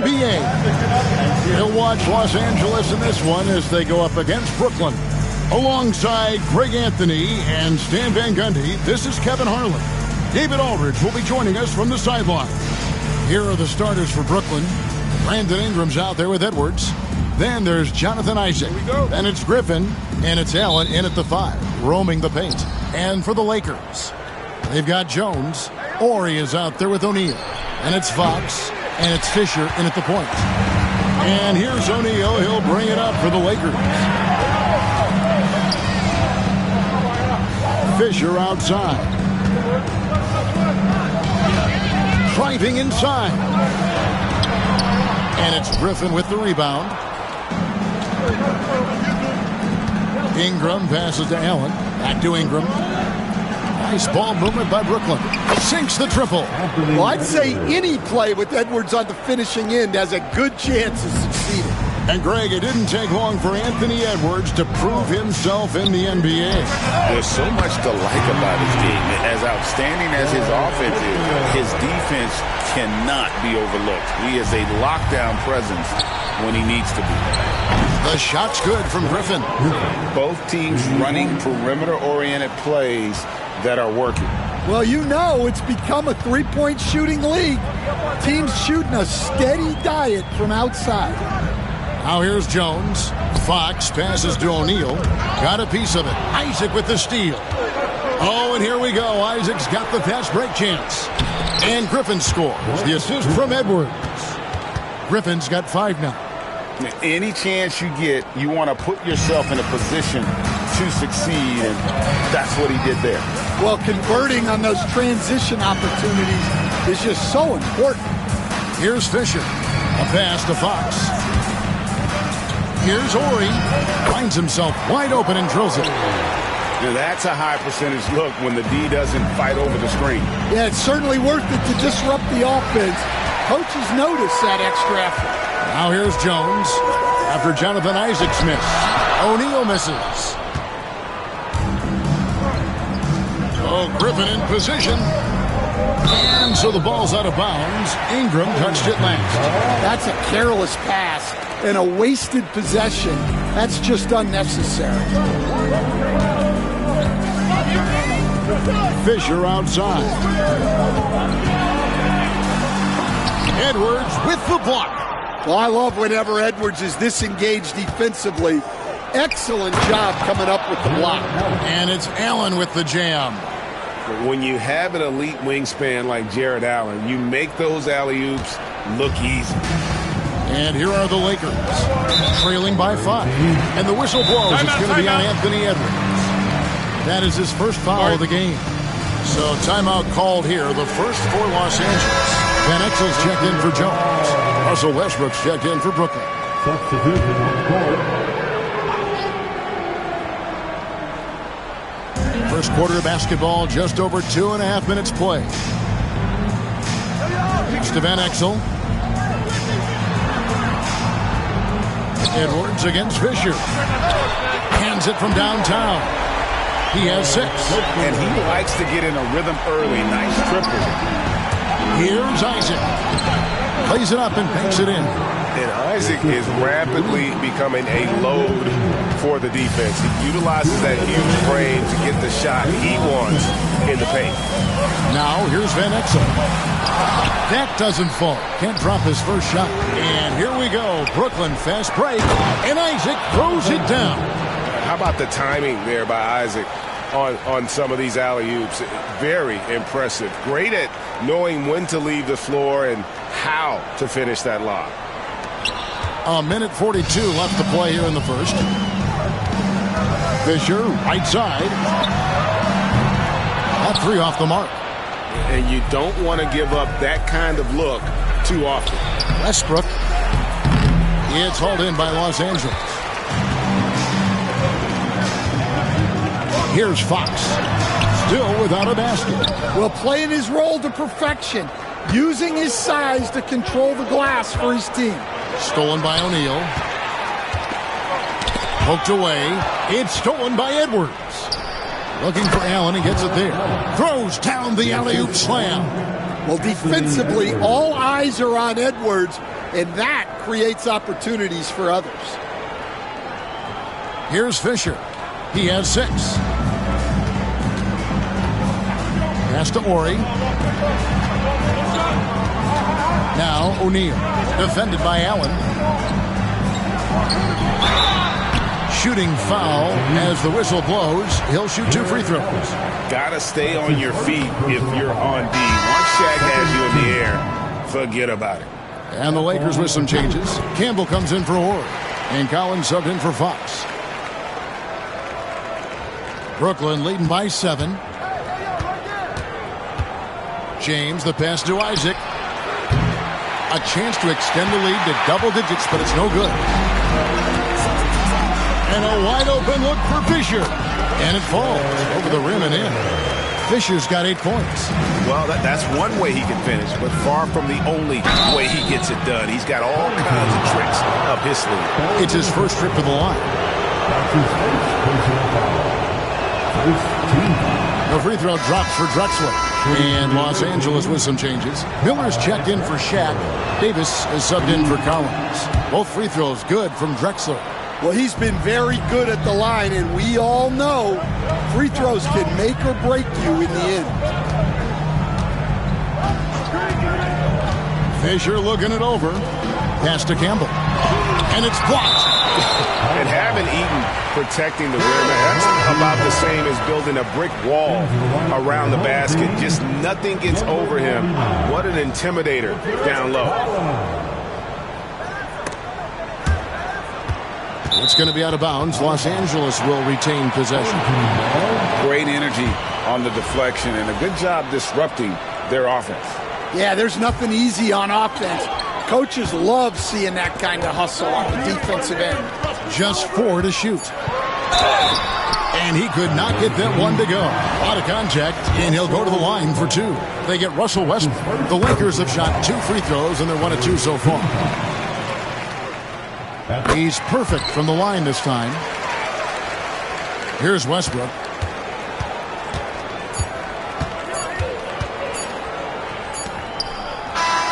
NBA. You'll watch Los Angeles in this one as they go up against Brooklyn. Alongside Greg Anthony and Stan Van Gundy, this is Kevin Harlan. David Aldridge will be joining us from the sideline. Here are the starters for Brooklyn. Brandon Ingram's out there with Edwards. Then there's Jonathan Isaac. Then it's Griffin, and it's Allen in at the 5, roaming the paint. And for the Lakers, they've got Jones. Horry is out there with O'Neal. And it's Fox, and it's Fisher in at the point. And here's O'Neal. He'll bring it up for the Lakers. Fisher outside. Driving inside. And it's Griffin with the rebound. Ingram passes to Allen. Back to Ingram. Nice ball movement by Brooklyn. Sinks the triple. Well, I'd say any play with Edwards on the finishing end has a good chance of succeeding. And Greg, it didn't take long for Anthony Edwards to prove himself in the NBA. There's so much to like about his game. As outstanding as his offense is, his defense cannot be overlooked. He is a lockdown presence when he needs to be. The shot's good from Griffin. Both teams running perimeter-oriented plays that are working. Well, you know it's become a three-point shooting league. Teams shooting a steady diet from outside. Now here's Jones. Fox passes to O'Neal. Got a piece of it. Isaac with the steal. Oh, and here we go. Isaac's got the fast break chance. And Griffin scores. The assist from Edwards. Griffin's got 5 now. Any chance you get, you want to put yourself in a position to succeed, and that's what he did there. Well, converting on those transition opportunities is just so important. Here's Fisher. A pass to Fox. Here's Horry. Finds himself wide open and drills it. Now that's a high percentage look when the D doesn't fight over the screen. Yeah, it's certainly worth it to disrupt the offense. Coaches notice that extra effort. Now here's Jones. After Jonathan Isaac's miss. O'Neal misses. Oh, Griffin in position. And so the ball's out of bounds. Ingram touched it last. That's a careless pass and a wasted possession. That's just unnecessary. Fisher outside. Edwards with the block. Well, I love whenever Edwards is disengaged defensively. Excellent job coming up with the block. And it's Allen with the jam. When you have an elite wingspan like Jared Allen, you make those alley-oops look easy. And here are the Lakers, trailing by 5. And the whistle blows. It's going to be on Anthony Edwards. That is his first foul of the game. So timeout called here, the first for Los Angeles. Van Exel's checked in for Jones. Russell Westbrook's checked in for Brooklyn. Substitution on the court. First quarter of basketball, just over 2.5 minutes play. It's to Van Exel. Edwards against Fisher. Hands it from downtown. He has 6. And he likes to get in a rhythm early. Nice triple. Here's Isaac. Plays it up and banks it in. And Isaac is rapidly becoming a load for the defense. He utilizes that huge frame to get the shot he wants in the paint. Now here's Van Exel. That doesn't fall. Can't drop his first shot. And here we go. Brooklyn fast break. And Isaac throws it down. How about the timing there by Isaac on some of these alley-oops? Very impressive. Great at knowing when to leave the floor and how to finish that lob. A minute 42 left to play here in the first. Fisher, right side. That 3 off the mark. And you don't want to give up that kind of look too often. Westbrook. It's hauled in by Los Angeles. Here's Fox. Still without a basket. Well, playing his role to perfection. Using his size to control the glass for his team. Stolen by O'Neal. Poked away. It's stolen by Edwards. Looking for Allen. He gets it there. Throws down the alley-oop slam. Well, defensively, all eyes are on Edwards. and that creates opportunities for others. Here's Fisher. He has 6. Pass to Ori. Now O'Neal. Defended by Allen. Shooting foul as the whistle blows. He'll shoot 2 free throws. Gotta stay on your feet if you're on D. Once Shaq has you in the air, forget about it. And the Lakers with some changes. Campbell comes in for Ori. And Collins subbed in for Fox. Brooklyn leading by 7. James, the pass to Isaac. A chance to extend the lead to double digits, but it's no good. And a wide open look for Fisher. And it falls over the rim and in. Fisher's got 8 points. Well, that's one way he can finish, but far from the only way he gets it done. He's got all kinds of tricks up his sleeve. It's his first trip to the line. The free throw drops for Drexler. And Los Angeles with some changes. Miller's checked in for Shaq. Davis is subbed in for Collins. Both free throws good from Drexler. Well, he's been very good at the line, and we all know free throws can make or break you in the end. Fisher looking it over. Pass to Campbell. And it's blocked. And having Eaton protecting the rim, that's about the same as building a brick wall around the basket. Just nothing gets over him. What an intimidator down low. It's going to be out of bounds. Los Angeles will retain possession. Great energy on the deflection and a good job disrupting their offense. Yeah, there's nothing easy on offense. Coaches love seeing that kind of hustle on the defensive end. Just 4 to shoot. And he could not get that one to go. Out of contact, and he'll go to the line for 2. They get Russell Westbrook. The Lakers have shot 2 free throws, and they're 1 of 2 so far. He's perfect from the line this time. Here's Westbrook.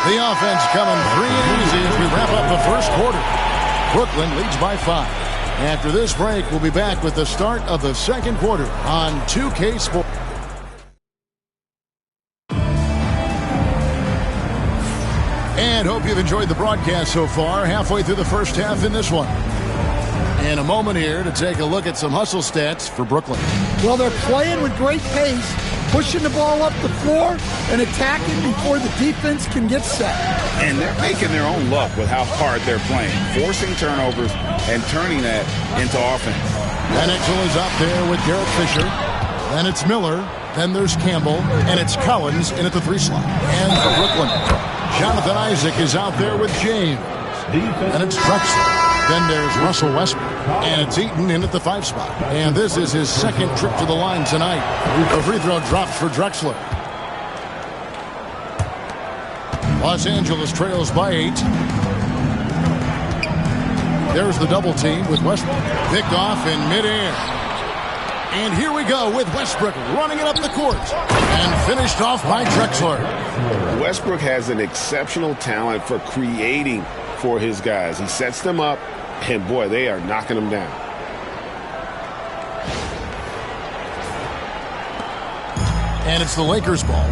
The offense coming free and easy as we wrap up the first quarter. Brooklyn leads by 5. After this break, we'll be back with the start of the second quarter on 2K Sports. And hope you've enjoyed the broadcast so far. Halfway through the first half in this one. And a moment here to take a look at some hustle stats for Brooklyn. Well, they're playing with great pace, pushing the ball up the floor and attacking before the defense can get set. And they're making their own luck with how hard they're playing, forcing turnovers and turning that into offense. Van Exel is out there with Derek Fisher. Then it's Miller. Then there's Campbell. And it's Collins in at the 3 slot. And for Brooklyn, Jonathan Isaac is out there with James. And it's Drexler. Then there's Russell Westbrook. And it's Eaton in at the 5 spot. And this is his second trip to the line tonight. The free throw drops for Drexler. Los Angeles trails by 8. There's the double team with Westbrook. Picked off in midair. And here we go with Westbrook running it up the court. And finished off by Drexler. Westbrook has an exceptional talent for creating for his guys. He sets them up, and boy, they are knocking them down. And it's the Lakers' ball.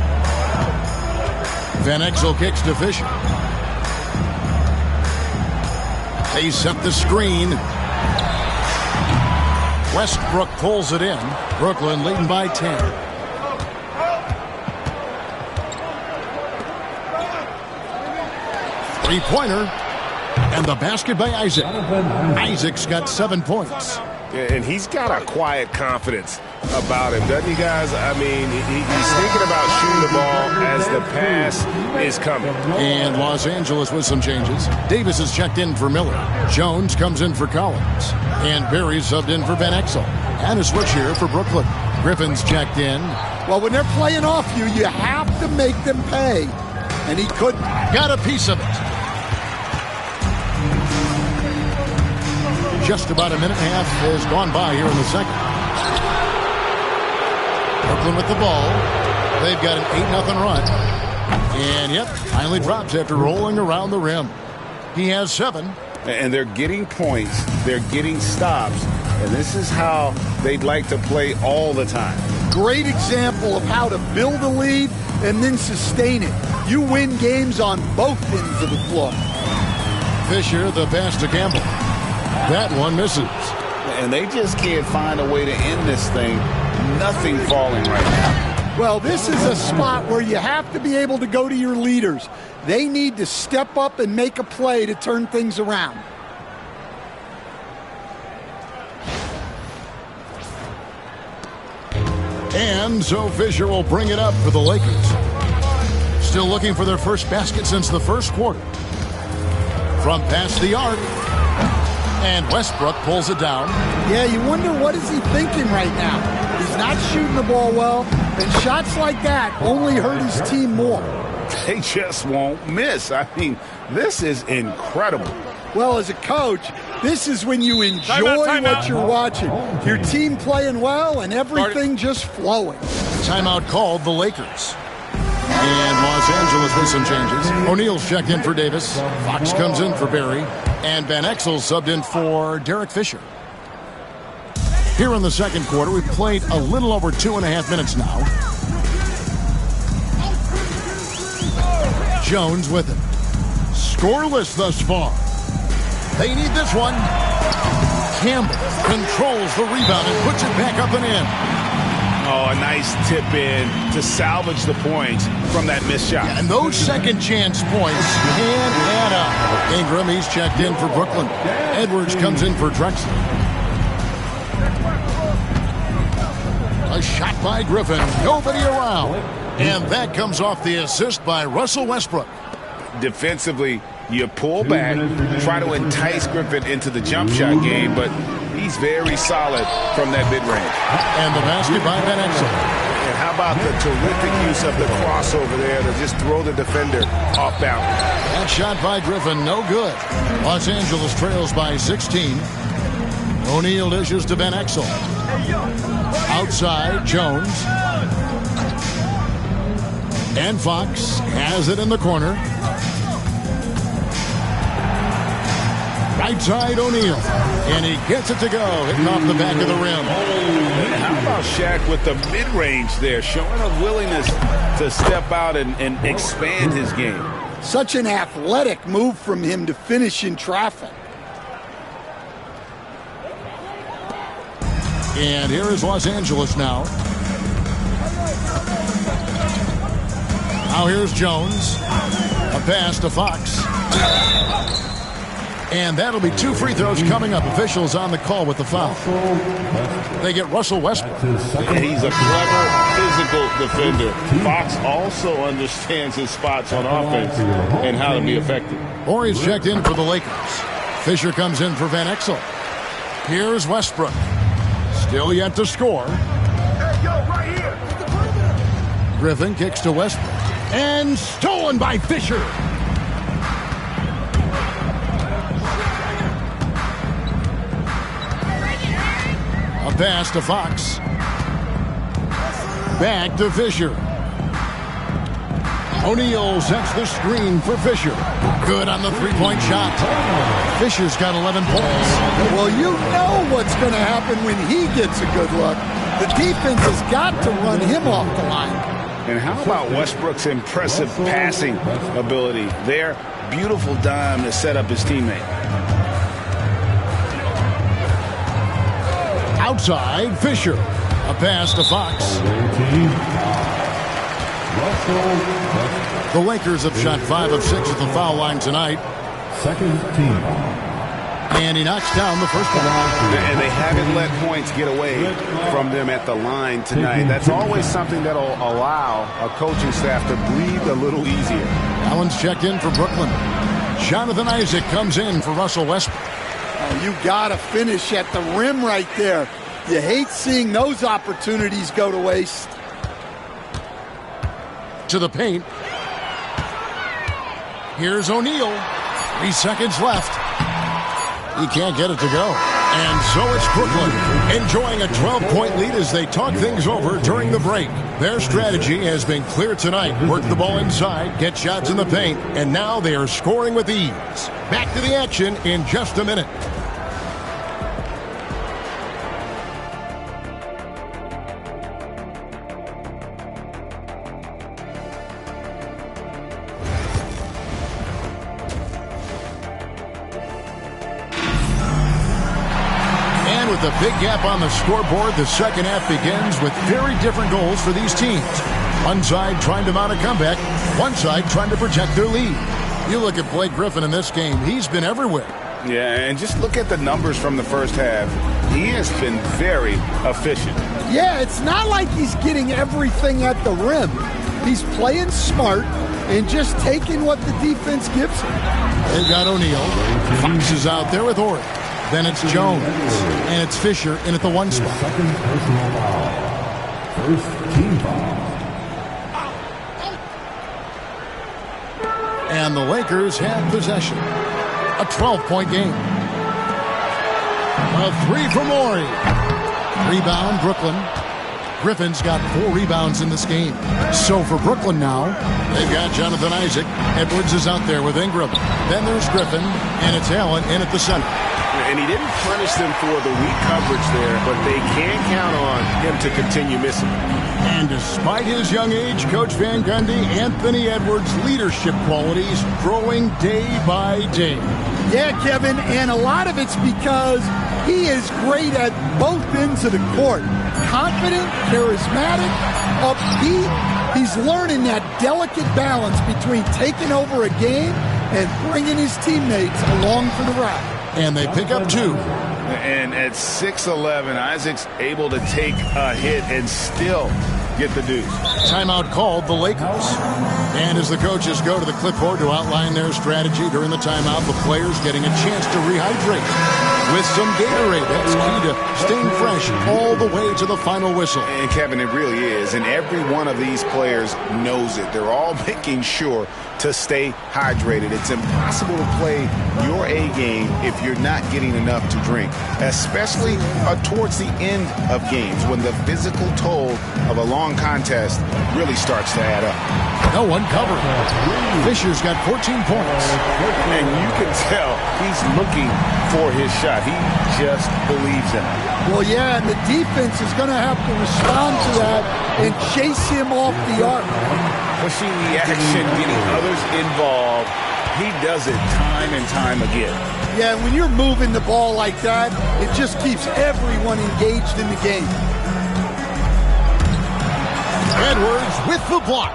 Van Exel kicks to Fisher. They set the screen. Westbrook pulls it in. Brooklyn leading by 10. Three-pointer. And the basket by Isaac. Isaac's got 7 points. And he's got a quiet confidence about him, doesn't he, guys? I mean, he's thinking about shooting the ball as the pass is coming. And Los Angeles with some changes. Davis is checked in for Miller. Jones comes in for Collins. And Berry's subbed in for Van Exel. And a switch here for Brooklyn. Griffin's checked in. Well, when they're playing off you, you have to make them pay. And he couldn't. Got a piece of it. Just about a minute and a half has gone by here in the second. Brooklyn with the ball. They've got an 8-0 run. And, yep, finally drops after rolling around the rim. He has 7. And they're getting points. They're getting stops. And this is how they'd like to play all the time. Great example of how to build a lead and then sustain it. You win games on both ends of the floor. Fisher, the pass to Campbell. That one misses. And they just can't find a way to end this thing. Nothing falling right now. Well, this is a spot where you have to be able to go to your leaders. They need to step up and make a play to turn things around. And so Fisher will bring it up for the Lakers. Still looking for their first basket since the first quarter. From past the arc. And Westbrook pulls it down. Yeah, you wonder what is he thinking right now. He's not shooting the ball well, and shots like that only hurt his team more. They just won't miss. I mean, this is incredible. Well, as a coach, this is when you enjoy what you're watching. Your team playing well and everything just flowing. Timeout called the Lakers. And Los Angeles with some changes. O'Neal's checked in for Davis. Fox comes in for Barry. And Van Exel subbed in for Derek Fisher. Here in the second quarter, we've played a little over 2.5 minutes now. Jones with it. Scoreless thus far. They need this one. Campbell controls the rebound and puts it back up and in. Oh, a nice tip in to salvage the points from that missed shot. Yeah, and those second chance points can add up. Ingram, he's checked in for Brooklyn. Edwards comes in for Drexler. A shot by Griffin. Nobody around. And that comes off the assist by Russell Westbrook. Defensively, you pull back, try to entice Griffin into the jump shot game, but he's very solid from that mid-range. And the basket by Van Exel. And how about the terrific use of the crossover there to just throw the defender off balance. That shot by Griffin, no good. Los Angeles trails by 16. O'Neal dishes to Van Exel. Outside, Jones. And Fox has it in the corner. Right side, O'Neal. And he gets it to go, hitting off the back of the rim. How about Shaq with the mid-range there, showing a willingness to step out and expand his game. Such an athletic move from him to finish in traffic. And here is Los Angeles now. Now here's Jones. A pass to Fox. And that'll be 2 free throws coming up. Officials on the call with the foul. They get Russell Westbrook. And he's a clever physical defender. Fox also understands his spots on offense and how to be effective. Horry's checked in for the Lakers. Fisher comes in for Van Exel. Here's Westbrook. Still yet to score. Griffin kicks to Westbrook. And stolen by Fisher. A pass to Fox. Back to Fisher. O'Neal sets the screen for Fisher. Good on the three-point shot. Fisher's got 11 points. Well, you know what's going to happen when he gets a good look. The defense has got to run him off the line. And how about Westbrook's impressive passing ability there? Beautiful dime to set up his teammate. Outside, Fisher. A pass to Fox. The Lakers have shot 5 of 6 at the foul line tonight. Second team. And he knocks down the first one. And they haven't let points get away from them at the line tonight. That's always something that'll allow a coaching staff to breathe a little easier. Allen's checked in for Brooklyn. Jonathan Isaac comes in for Russell Westbrook. Oh, you got to finish at the rim right there. You hate seeing those opportunities go to waste. To the paint. Here's O'Neal. 3 seconds left. He can't get it to go. And so it's Brooklyn, enjoying a 12-point lead as they talk things over during the break. Their strategy has been clear tonight. Work the ball inside, get shots in the paint, and now they are scoring with ease. Back to the action in just a minute. With a big gap on the scoreboard, the second half begins with very different goals for these teams. One side trying to mount a comeback, one side trying to protect their lead. You look at Blake Griffin in this game, he's been everywhere. Yeah, and just look at the numbers from the first half. He has been very efficient. Yeah, it's not like he's getting everything at the rim. He's playing smart and just taking what the defense gives him. They've got O'Neal. Fox is out there with Ori. Then it's Jones, and it's Fisher in at the one spot. Second personal foul. First team foul. And the Lakers have possession. A 12-point game. A three from Ori. Rebound, Brooklyn. Griffin's got 4 rebounds in this game. So for Brooklyn now, they've got Jonathan Isaac. Edwards is out there with Ingram. Then there's Griffin, and it's Allen in at the center. And he didn't punish them for the weak coverage there, but they can count on him to continue missing. And despite his young age, Coach Van Gundy, Anthony Edwards' leadership qualities growing day by day. Yeah, Kevin, and a lot of it's because he is great at both ends of the court. Confident, charismatic, upbeat. He's learning that delicate balance between taking over a game and bringing his teammates along for the ride. And they pick up 2. And at 6'11", Isaac's able to take a hit and still get the deuce. Timeout called the Lakers. And as the coaches go to the clipboard to outline their strategy during the timeout, the players getting a chance to rehydrate with some Gatorade. That's key to staying fresh all the way to the final whistle. And Kevin, it really is. And every one of these players knows it. They're all making sure to stay hydrated. It's impossible to play your A game if you're not getting enough to drink, especially towards the end of games when the physical toll of a long contest really starts to add up. No one covered. Fisher's got 14 points. And you can tell he's looking for his shot. He just believes in it. Well, yeah, and the defense is going to have to respond to that and chase him off the arc. Pushing the action, getting others involved. He does it time and time again. Yeah, when you're moving the ball like that, it just keeps everyone engaged in the game. Edwards with the block.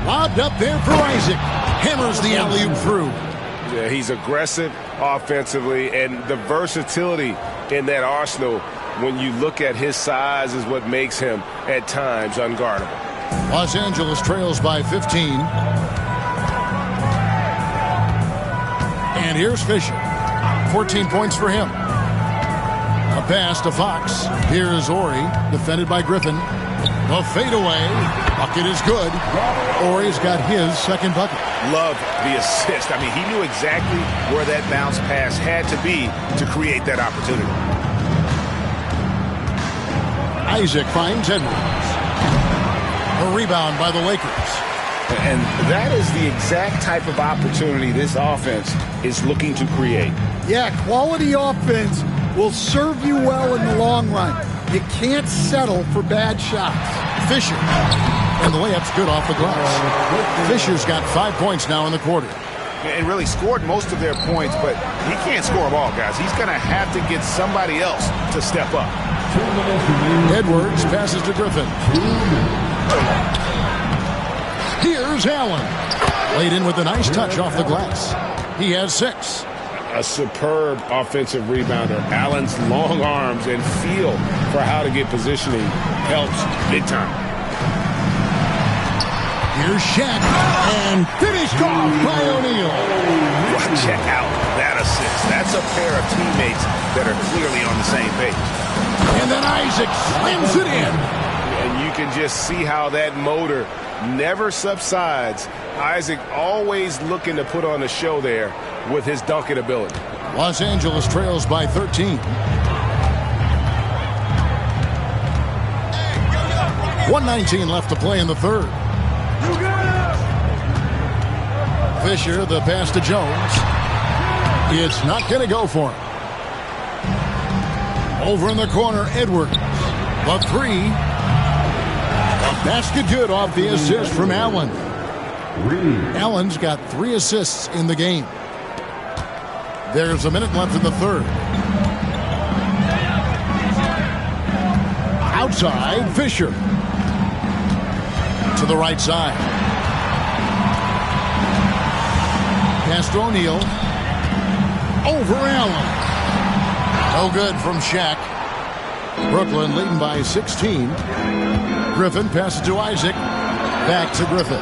Lobbed up there for Isaac. Hammers the alley-oop through. Yeah, he's aggressive offensively, and the versatility in that arsenal, when you look at his size, is what makes him at times unguardable. Los Angeles trails by 15. And here's Fisher. 14 points for him. A pass to Fox. Here's Ori, defended by Griffin. The fadeaway. Bucket is good. Ori's got his second bucket. Love the assist. I mean, he knew exactly where that bounce pass had to be to create that opportunity. Isaac finds Edwards. A rebound by the Lakers. And that is the exact type of opportunity this offense is looking to create. Yeah, quality offense will serve you well in the long run. You can't settle for bad shots. Fisher. And the layup's good off the glass. Fisher's got 5 points now in the quarter. And really scored most of their points, but he can't score them all, guys. He's going to have to get somebody else to step up. Edwards passes to Griffin. Here's Allen. Laid in with a nice touch off the glass. He has 6. A superb offensive rebounder. Allen's long arms and feel for how to get positioning helps big time. Here's Shaq. And finished off by O'Neal. Check out that assist. That's a pair of teammates that are clearly on the same page. And then Isaac slams it in. And you can just see how that motor never subsides. Isaac always looking to put on a show there with his dunking ability. Los Angeles trails by 13. 1:19 left to play in the third. Fisher, the pass to Jones. It's not going to go for him. Over in the corner, Edwards. The three. A basket good off the assist from Allen. Allen's got 3 assists in the game. There's a minute left in the third. Outside, Fisher. To the right side. Pass to O'Neal. Over Allen. No good from Shaq. Brooklyn leading by 16. Griffin passes to Isaac. Back to Griffin.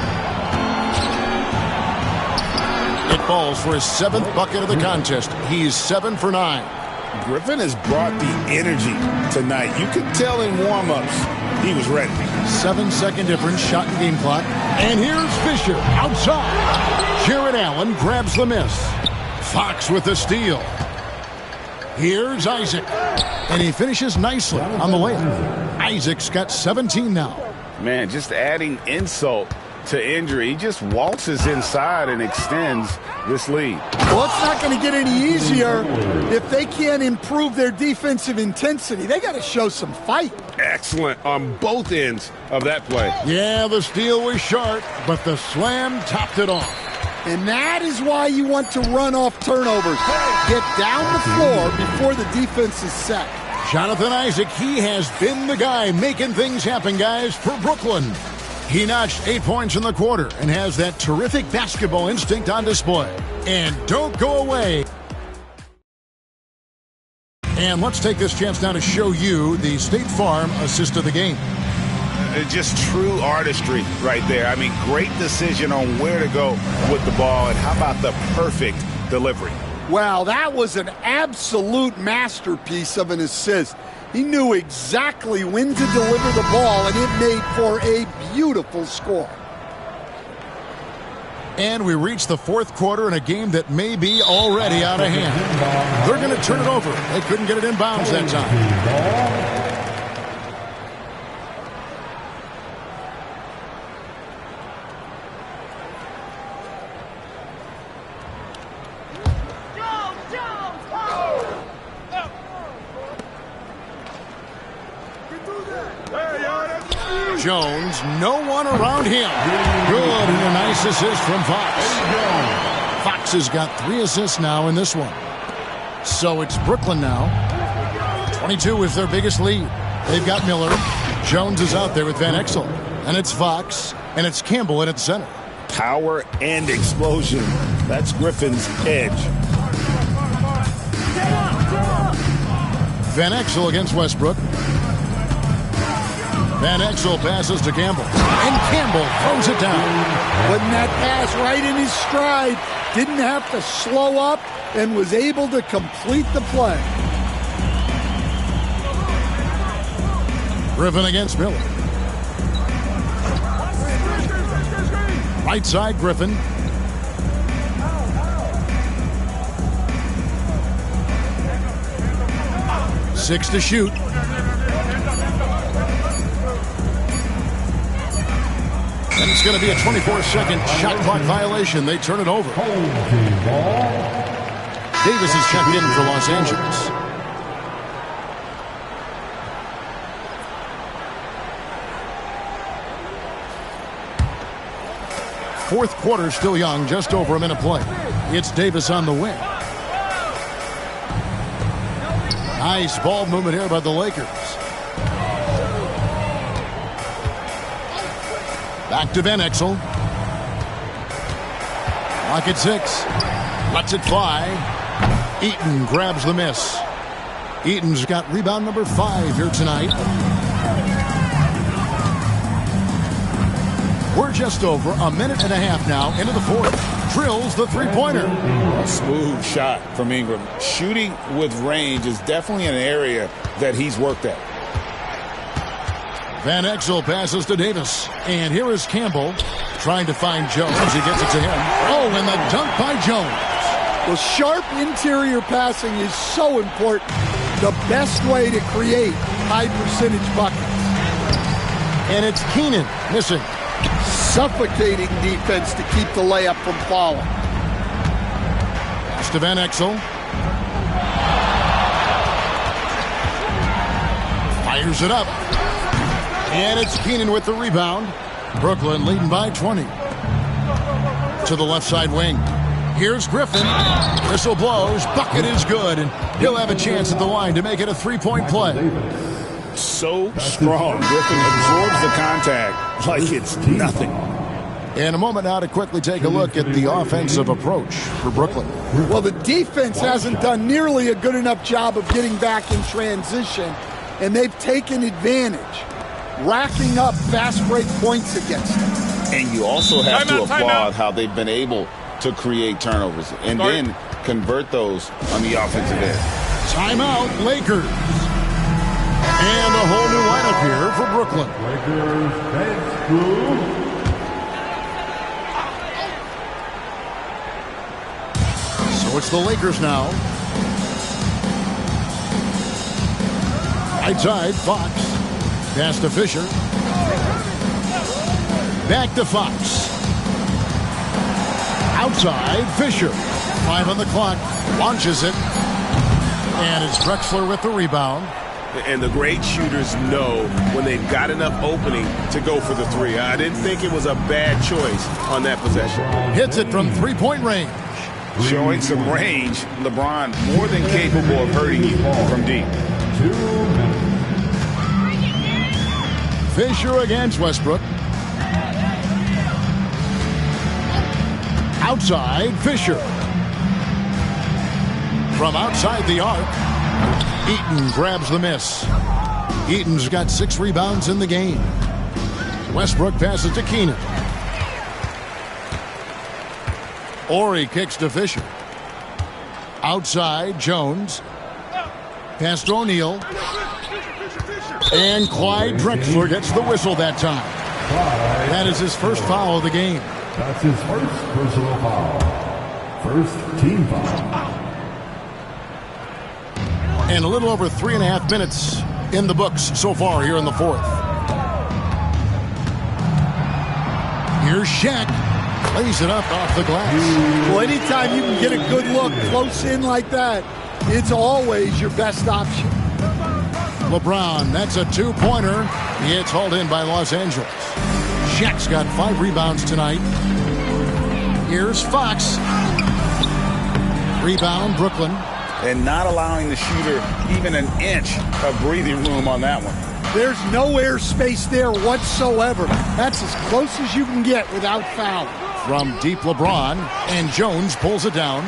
It falls for his 7th bucket of the contest. He's 7 for 9. Griffin has brought the energy tonight. You could tell in warm-ups he was ready. 7-second difference, shot and game clock. And here's Fisher outside. Jared Allen grabs the miss. Fox with the steal. Here's Isaac. And he finishes nicely on the layup. Isaac's got 17 now. Man, just adding insult to injury. He just waltzes inside and extends this lead. Well, it's not going to get any easier if they can't improve their defensive intensity. They got to show some fight. Excellent on both ends of that play. Yeah, the steal was sharp, but the slam topped it off. And that is why you want to run off turnovers. Get down the floor before the defense is set. Jonathan Isaac, he has been the guy making things happen, guys, for Brooklyn. He notched 8 points in the quarter and has that terrific basketball instinct on display. And don't go away. And let's take this chance now to show you the State Farm assist of the game. Just true artistry right there. I mean, great decision on where to go with the ball, and how about the perfect delivery? Wow, that was an absolute masterpiece of an assist. He knew exactly when to deliver the ball, and it made for a beautiful score. And we reach the 4th quarter in a game that may be already out of hand. They're going to turn it over. They couldn't get it in bounds that time. Jones, no one around him. Good, and a nice assist from Fox. Fox has got 3 assists now in this one. So it's Brooklyn now. 22 is their biggest lead. They've got Miller. Jones is out there with Van Exel. And it's Fox, and it's Campbell in its center. Power and explosion. That's Griffin's edge. Van Exel against Westbrook. Van Exel passes to Campbell. And Campbell throws it down. Putting that pass right in his stride. Didn't have to slow up and was able to complete the play. Griffin against Miller. Right side, Griffin. Six to shoot. And it's going to be a 24-second shot clock violation. They turn it over. Davis is checked in for Los Angeles. Fourth quarter still young, just over a minute play. It's Davis on the wing. Nice ball movement here by the Lakers. Back to Van Exel. Lock at 6. Lets it fly. Eaton grabs the miss. Eaton's got rebound number 5 here tonight. We're just over a minute and a half now into the fourth. Drills the three-pointer. A smooth shot from Ingram. Shooting with range is definitely an area that he's worked at. Van Exel passes to Davis. And here is Campbell trying to find Jones. He gets it to him. Oh, and the dunk by Jones. Well, sharp interior passing is so important. The best way to create high-percentage buckets. And it's Keenan missing. Suffocating defense to keep the layup from falling. Pass to Van Exel. Fires it up. And it's Keenan with the rebound. Brooklyn leading by 20. To the left side wing. Here's Griffin. Whistle blows. Bucket is good. And he'll have a chance at the line to make it a three-point play. So strong. Griffin absorbs the contact like it's nothing. In a moment now to quickly take a look at the offensive approach for Brooklyn. Well, the defense hasn't done nearly a good enough job of getting back in transition, and they've taken advantage, racking up fast break points against them. And you also have to applaud how they've been able to create turnovers and then convert those on the offensive end. Timeout, Lakers. And a whole new lineup here for Brooklyn. Lakers bench crew. So it's the Lakers now. Right side, Fox. Pass to Fisher. Back to Fox. Outside, Fisher. 5 on the clock. Launches it. And it's Drexler with the rebound. And the great shooters know when they've got enough opening to go for the three. I didn't think it was a bad choice on that possession. Hits it from three-point range. Showing some range, LeBron more than capable of hurting you from deep. 2 minutes. Fisher against Westbrook. Outside, Fisher. From outside the arc, Eaton grabs the miss. Eaton's got 6 rebounds in the game. Westbrook passes to Keenan. Ori kicks to Fisher. Outside, Jones. Pass to O'Neal. And Clyde Drexler gets the whistle that time. That is his first foul of the game. That's his first personal foul. First team foul. And a little over 3.5 minutes in the books so far here in the fourth. Here's Shaq. Plays it up off the glass. Well, anytime you can get a good look close in like that, it's always your best option. LeBron, that's a 2-pointer. It's hauled in by Los Angeles. Shaq's got 5 rebounds tonight. Here's Fox. Rebound, Brooklyn. And not allowing the shooter even an inch of breathing room on that one. There's no airspace there whatsoever. That's as close as you can get without foul. From deep, LeBron, and Jones pulls it down.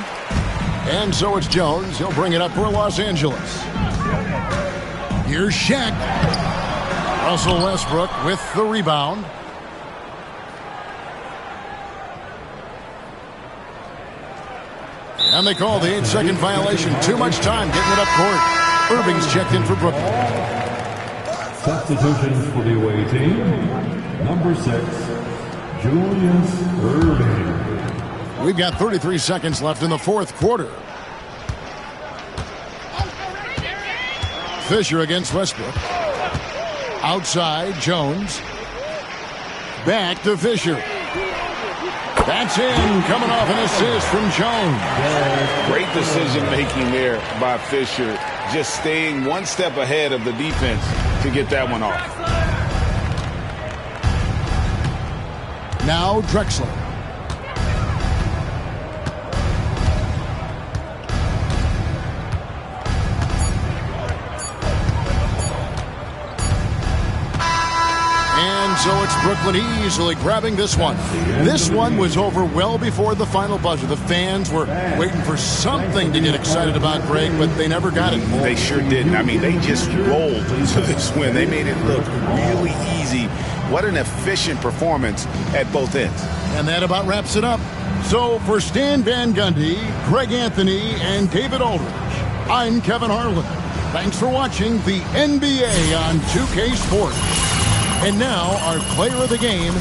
And so it's Jones. He'll bring it up for Los Angeles. Here's Shaq. Russell Westbrook with the rebound. And they call the 8-second violation. Too much time getting it up court. Irving's checked in for Brooklyn. Substitutions for the away team. Number 6, Julius Irving. We've got 33 seconds left in the fourth quarter. Fisher against Westbrook. Outside, Jones. Back to Fisher. That's in, coming off an assist from Jones. Great decision-making there by Fisher. Just staying one step ahead of the defense to get that one off. Now Drexler. And so it's Brooklyn easily grabbing this one. This one was over well before the final buzzer. The fans were waiting for something to get excited about, Greg, but they never got it. They sure didn't. I mean, they just rolled to this win. They made it look really easy. What an efficient performance at both ends. And that about wraps it up. So for Stan Van Gundy, Greg Anthony, and David Aldridge, I'm Kevin Harlan. Thanks for watching the NBA on 2K Sports. And now our player of the game,